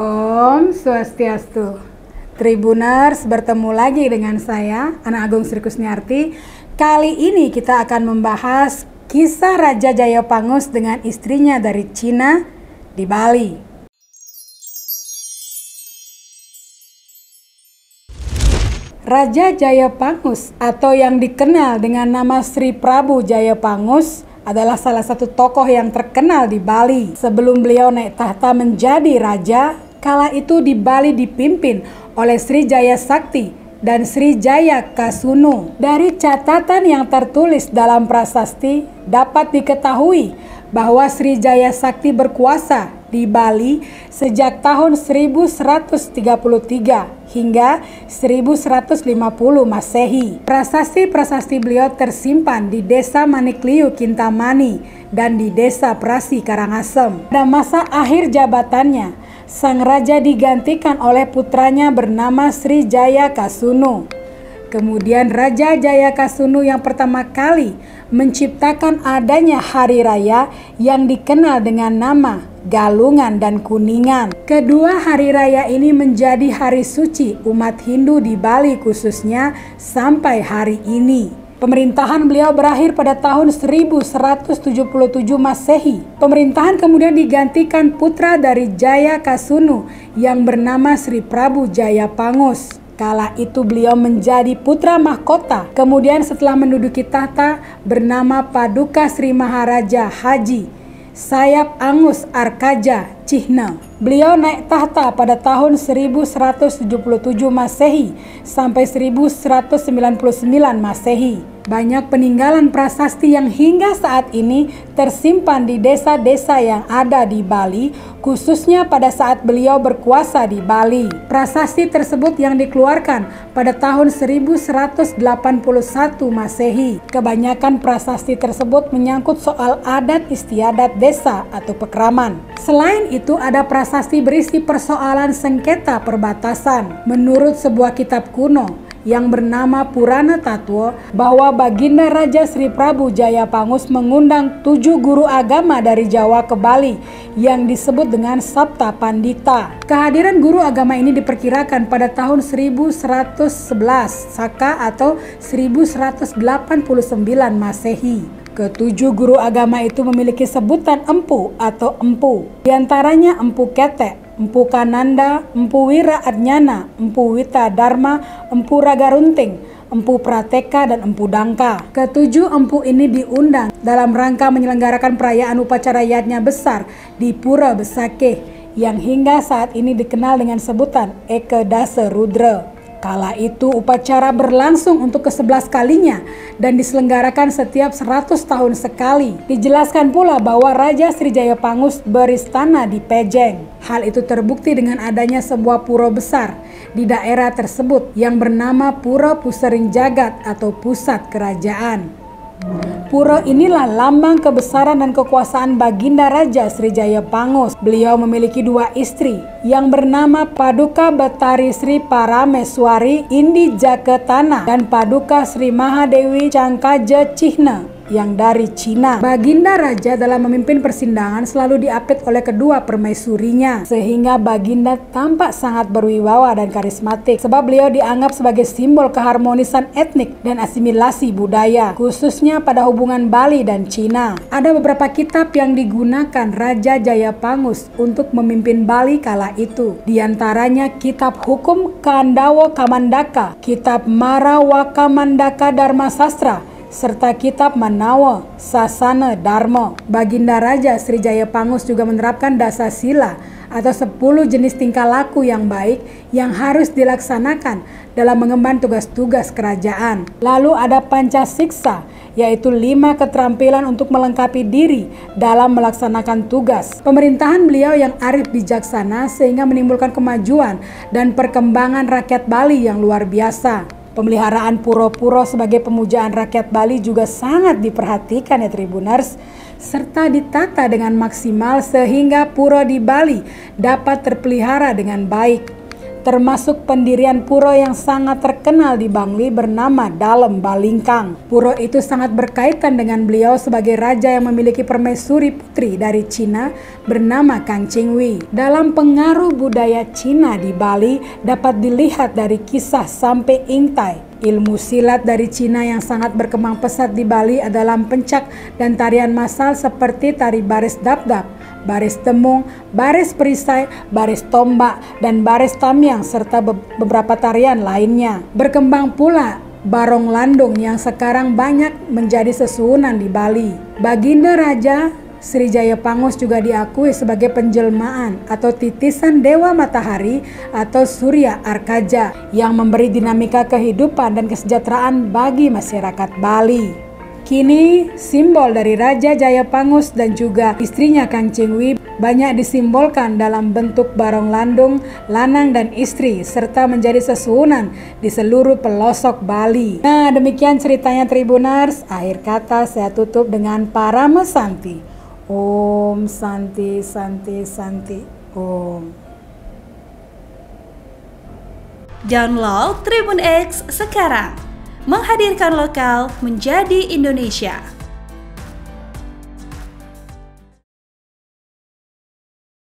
Om Swastiastu. Tribuners, bertemu lagi dengan saya, Ana Agung Sri Kusniarti. Kali ini kita akan membahas kisah Raja Jayapangus dengan istrinya dari Cina di Bali. Raja Jayapangus atau yang dikenal dengan nama Sri Prabu Jayapangus adalah salah satu tokoh yang terkenal di Bali. Sebelum beliau naik tahta menjadi raja, kala itu di Bali dipimpin oleh Sri Jaya Sakti dan Sri Jaya Kasunu. Dari catatan yang tertulis dalam prasasti dapat diketahui bahwa Sri Jaya Sakti berkuasa di Bali sejak tahun 1133 hingga 1150 Masehi. Prasasti-prasasti beliau tersimpan di Desa Manikliu Kintamani dan di Desa Prasi Karangasem. Pada masa akhir jabatannya, sang raja digantikan oleh putranya bernama Sri Jaya Kasunu. Kemudian Raja Jaya Kasunu yang pertama kali menciptakan adanya hari raya yang dikenal dengan nama Galungan dan Kuningan. Kedua hari raya ini menjadi hari suci umat Hindu di Bali khususnya sampai hari ini. Pemerintahan beliau berakhir pada tahun 1177 Masehi. Pemerintahan kemudian digantikan putra dari Jaya Kasunu yang bernama Sri Prabu Jayapangus. Kala itu beliau menjadi putra mahkota. Kemudian setelah menduduki tahta bernama Paduka Sri Maharaja Haji Sayap Angus Arkaja Cihna. Beliau naik tahta pada tahun 1177 Masehi sampai 1199 Masehi. Banyak peninggalan prasasti yang hingga saat ini tersimpan di desa-desa yang ada di Bali, khususnya pada saat beliau berkuasa di Bali. Prasasti tersebut yang dikeluarkan pada tahun 1181 Masehi. Kebanyakan prasasti tersebut menyangkut soal adat istiadat desa atau pekraman. Selain itu ada prasasti berisi persoalan sengketa perbatasan. Menurut sebuah kitab kuno yang bernama Purana Tatwa, bahwa Baginda Raja Sri Prabu Jayapangus mengundang 7 guru agama dari Jawa ke Bali yang disebut dengan Sapta Pandita. Kehadiran guru agama ini diperkirakan pada tahun 1111 Saka atau 1189 Masehi. Ketujuh guru agama itu memiliki sebutan empu atau empu. Di antaranya Empu Ketek, Empu Kananda, Empu Wira Adnyana, Empu Wita Dharma, Empu Raga Runting, Empu Prateka, dan Empu Dangka. Ketujuh empu ini diundang dalam rangka menyelenggarakan perayaan upacara yajna besar di Pura Besakeh yang hingga saat ini dikenal dengan sebutan Eke Dasa Rudra. Kala itu upacara berlangsung untuk ke-11 kalinya dan diselenggarakan setiap 100 tahun sekali. Dijelaskan pula bahwa Raja Sri Jayapangus beristana di Pejeng. Hal itu terbukti dengan adanya sebuah pura besar di daerah tersebut yang bernama Pura Pusering Jagat atau pusat kerajaan. Pura inilah lambang kebesaran dan kekuasaan Baginda Raja Sri Jayapangus. Beliau memiliki 2 istri yang bernama Paduka Betari Sri Parameswari Indi Jaketana dan Paduka Sri Mahadewi Cangkaja Cihna yang dari Cina. Baginda Raja dalam memimpin persidangan selalu diapit oleh kedua permaisurinya, sehingga Baginda tampak sangat berwibawa dan karismatik sebab beliau dianggap sebagai simbol keharmonisan etnik dan asimilasi budaya, khususnya pada hubungan Bali dan Cina. Ada beberapa kitab yang digunakan Raja Jayapangus untuk memimpin Bali kala itu. Di antaranya Kitab Hukum Kandawa Kamandaka, Kitab Marawa Kamandaka Dharma Sastra, serta Kitab Manawa Sasana Dharma. Baginda Raja Sri Jayapangus juga menerapkan dasa sila atau 10 jenis tingkah laku yang baik yang harus dilaksanakan dalam mengemban tugas-tugas kerajaan. Lalu ada Pancasiksa, yaitu 5 keterampilan untuk melengkapi diri dalam melaksanakan tugas. Pemerintahan beliau yang arif bijaksana sehingga menimbulkan kemajuan dan perkembangan rakyat Bali yang luar biasa. Pemeliharaan pura-pura sebagai pemujaan rakyat Bali juga sangat diperhatikan ya Tribuners, serta ditata dengan maksimal sehingga pura di Bali dapat terpelihara dengan baik. termasuk pendirian pura yang sangat terkenal di Bangli bernama Dalem Balingkang. Pura itu sangat berkaitan dengan beliau sebagai raja yang memiliki permaisuri putri dari Cina bernama Kang Chingwi. Dalam pengaruh budaya Cina di Bali dapat dilihat dari kisah Sampai Ingtai. Ilmu silat dari Cina yang sangat berkembang pesat di Bali adalah pencak dan tarian massal seperti tari baris dap-dap, baris temung, baris perisai, baris tombak, dan baris tamyang serta beberapa tarian lainnya. Berkembang pula barong landung yang sekarang banyak menjadi sesuhunan di Bali. Baginda Raja Sri Jayapangus juga diakui sebagai penjelmaan atau titisan Dewa Matahari atau Surya Arkaja yang memberi dinamika kehidupan dan kesejahteraan bagi masyarakat Bali. Kini simbol dari Raja Jayapangus dan juga istrinya Kang Chingwi banyak disimbolkan dalam bentuk barong landung, lanang dan istri serta menjadi sesuhunan di seluruh pelosok Bali. Nah, demikian ceritanya Tribuners. Akhir kata saya tutup dengan Parama Santi. Om Santi Santi Santi Om. Download Tribun X sekarang, menghadirkan lokal menjadi Indonesia.